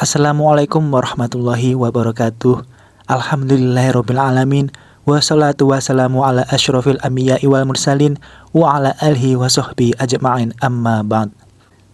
Assalamualaikum warahmatullahi wabarakatuh. Alhamdulillahirrabbilalamin. Wassalatu wassalamu ala asyrafil anbiya'i wal mursalin wa ala alihi wa sahbihi ajma'in amma ba'd.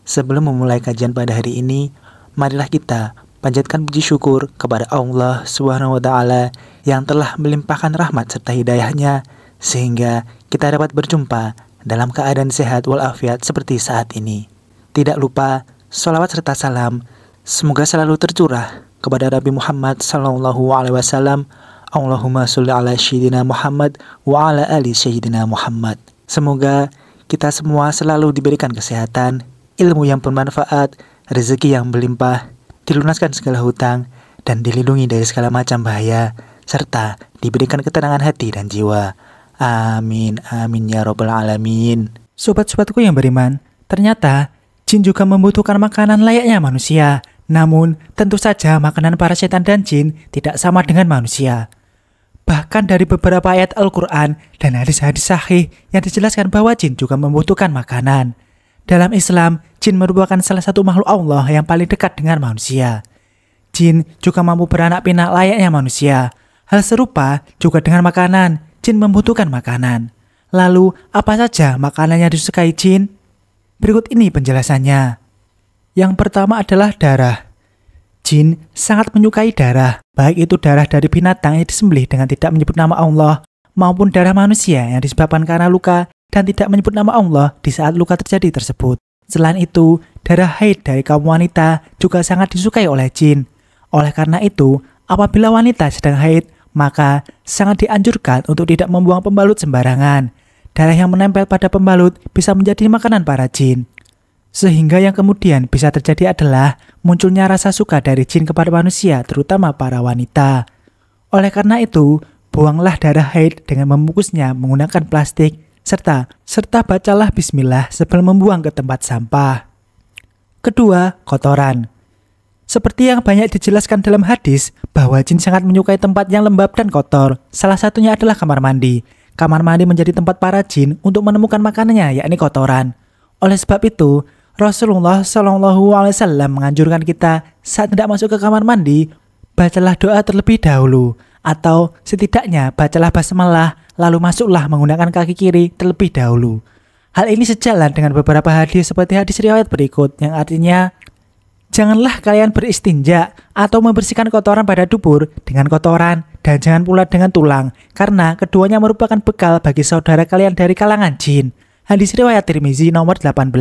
Sebelum memulai kajian pada hari ini, marilah kita panjatkan puji syukur kepada Allah Subhanahu wa taala yang telah melimpahkan rahmat serta hidayahnya sehingga kita dapat berjumpa dalam keadaan sehat walafiat seperti saat ini. Tidak lupa sholawat serta salam semoga selalu tercurah kepada Nabi Muhammad sallallahu alaihi wasallam. Allahumma sholli ala sayyidina Muhammad wa ala ali sayyidina Muhammad. Semoga kita semua selalu diberikan kesehatan, ilmu yang bermanfaat, rezeki yang berlimpah, dilunaskan segala hutang, dan dilindungi dari segala macam bahaya, serta diberikan ketenangan hati dan jiwa. Amin, amin ya rabbal alamin. Sobat-sobatku yang beriman, ternyata jin juga membutuhkan makanan layaknya manusia. Namun, tentu saja makanan para setan dan jin tidak sama dengan manusia. Bahkan dari beberapa ayat Al-Quran dan hadis-hadis sahih yang dijelaskan bahwa jin juga membutuhkan makanan. Dalam Islam, jin merupakan salah satu makhluk Allah yang paling dekat dengan manusia. Jin juga mampu beranak pinak layaknya manusia. Hal serupa juga dengan makanan, jin membutuhkan makanan. Lalu, apa saja makanan yang disukai jin? Berikut ini penjelasannya. Yang pertama adalah darah. Jin sangat menyukai darah, baik itu darah dari binatang yang disembelih dengan tidak menyebut nama Allah, maupun darah manusia yang disebabkan karena luka dan tidak menyebut nama Allah di saat luka terjadi tersebut. Selain itu, darah haid dari kaum wanita juga sangat disukai oleh jin. Oleh karena itu, apabila wanita sedang haid, maka sangat dianjurkan untuk tidak membuang pembalut sembarangan. Darah yang menempel pada pembalut bisa menjadi makanan para jin. Sehingga yang kemudian bisa terjadi adalah munculnya rasa suka dari jin kepada manusia, terutama para wanita. Oleh karena itu, buanglah darah haid dengan membungkusnya menggunakan plastik, serta bacalah bismillah sebelum membuang ke tempat sampah. Kedua, kotoran. Seperti yang banyak dijelaskan dalam hadis, bahwa jin sangat menyukai tempat yang lembab dan kotor. Salah satunya adalah kamar mandi. Kamar mandi menjadi tempat para jin untuk menemukan makanannya, yakni kotoran. Oleh sebab itu, Rasulullah Shallallahu Alaihi Wasallam menganjurkan kita saat tidak masuk ke kamar mandi, bacalah doa terlebih dahulu, atau setidaknya bacalah basmalah, lalu masuklah menggunakan kaki kiri terlebih dahulu. Hal ini sejalan dengan beberapa hadis seperti hadis riwayat berikut, yang artinya, janganlah kalian beristinja atau membersihkan kotoran pada dubur dengan kotoran, dan jangan pula dengan tulang, karena keduanya merupakan bekal bagi saudara kalian dari kalangan jin. Hadis riwayat Tirmizi nomor 18.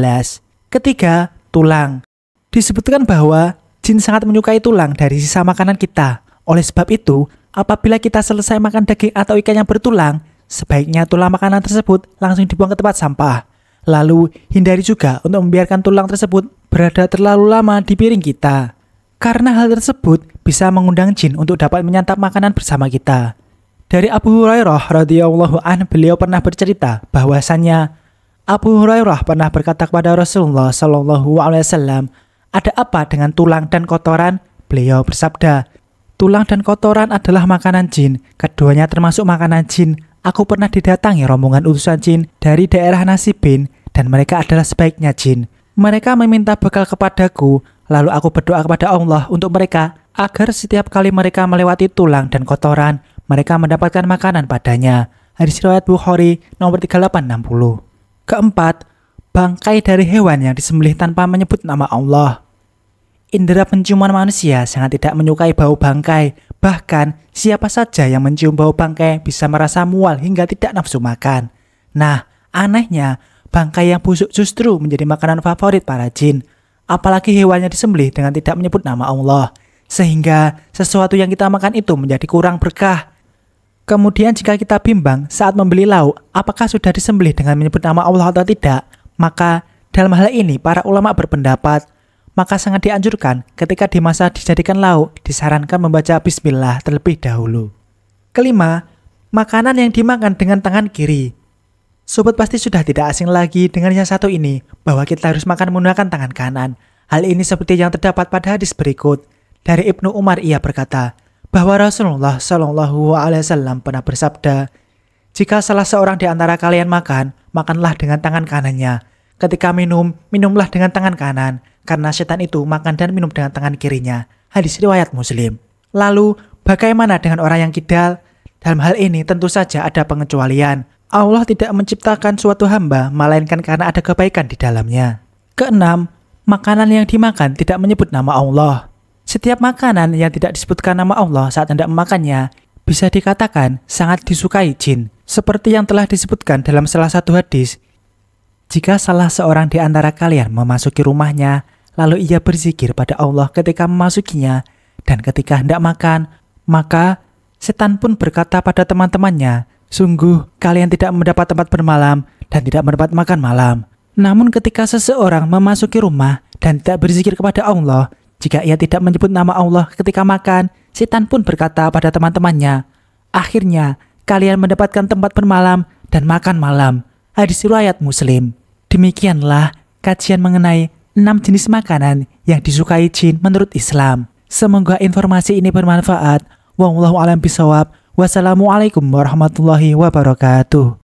Ketiga, tulang. Disebutkan bahwa jin sangat menyukai tulang dari sisa makanan kita. Oleh sebab itu, apabila kita selesai makan daging atau ikan yang bertulang, sebaiknya tulang makanan tersebut langsung dibuang ke tempat sampah. Lalu, hindari juga untuk membiarkan tulang tersebut berada terlalu lama di piring kita. Karena hal tersebut bisa mengundang jin untuk dapat menyantap makanan bersama kita. Dari Abu Hurairah radhiyallahu anhu, beliau pernah bercerita bahwasannya Abu Hurairah pernah berkata kepada Rasulullah Shallallahu Alaihi Wasallam, ada apa dengan tulang dan kotoran? Beliau bersabda, tulang dan kotoran adalah makanan jin. Keduanya termasuk makanan jin. Aku pernah didatangi rombongan utusan jin dari daerah Nasibin, dan mereka adalah sebaiknya jin. Mereka meminta bekal kepadaku, lalu aku berdoa kepada Allah untuk mereka, agar setiap kali mereka melewati tulang dan kotoran, mereka mendapatkan makanan padanya. Hadis riwayat Bukhari nomor 3860. Keempat, bangkai dari hewan yang disembelih tanpa menyebut nama Allah. Indera penciuman manusia sangat tidak menyukai bau bangkai. Bahkan, siapa saja yang mencium bau bangkai bisa merasa mual hingga tidak nafsu makan. Nah, anehnya, bangkai yang busuk justru menjadi makanan favorit para jin. Apalagi hewannya disembelih dengan tidak menyebut nama Allah. Sehingga, sesuatu yang kita makan itu menjadi kurang berkah. Kemudian jika kita bimbang saat membeli lauk, apakah sudah disembelih dengan menyebut nama Allah atau tidak, maka dalam hal ini para ulama berpendapat, maka sangat dianjurkan ketika dimasak dijadikan lauk, disarankan membaca bismillah terlebih dahulu. Kelima, makanan yang dimakan dengan tangan kiri. Sobat pasti sudah tidak asing lagi dengan yang satu ini, bahwa kita harus makan menggunakan tangan kanan. Hal ini seperti yang terdapat pada hadis berikut. Dari Ibnu Umar ia berkata, bahwa Rasulullah Shallallahu Alaihi Wasallam pernah bersabda, jika salah seorang di antara kalian makan, makanlah dengan tangan kanannya. Ketika minum, minumlah dengan tangan kanan. karena setan itu makan dan minum dengan tangan kirinya. Hadis riwayat Muslim. Lalu, bagaimana dengan orang yang kidal? Dalam hal ini tentu saja ada pengecualian. Allah tidak menciptakan suatu hamba, melainkan karena ada kebaikan di dalamnya. Keenam, makanan yang dimakan tidak menyebut nama Allah. Setiap makanan yang tidak disebutkan nama Allah saat hendak memakannya, bisa dikatakan sangat disukai jin. Seperti yang telah disebutkan dalam salah satu hadis, jika salah seorang di antara kalian memasuki rumahnya, lalu ia berzikir pada Allah ketika memasukinya, dan ketika hendak makan, maka setan pun berkata pada teman-temannya, sungguh kalian tidak mendapat tempat bermalam dan tidak mendapat makan malam. Namun ketika seseorang memasuki rumah dan tidak berzikir kepada Allah, jika ia tidak menyebut nama Allah ketika makan, setan pun berkata pada teman-temannya, akhirnya kalian mendapatkan tempat bermalam dan makan malam. Hadis riwayat Muslim. Demikianlah kajian mengenai 6 jenis makanan yang disukai jin menurut Islam. Semoga informasi ini bermanfaat. Wallahu a'lam bishawab. Wassalamualaikum warahmatullahi wabarakatuh.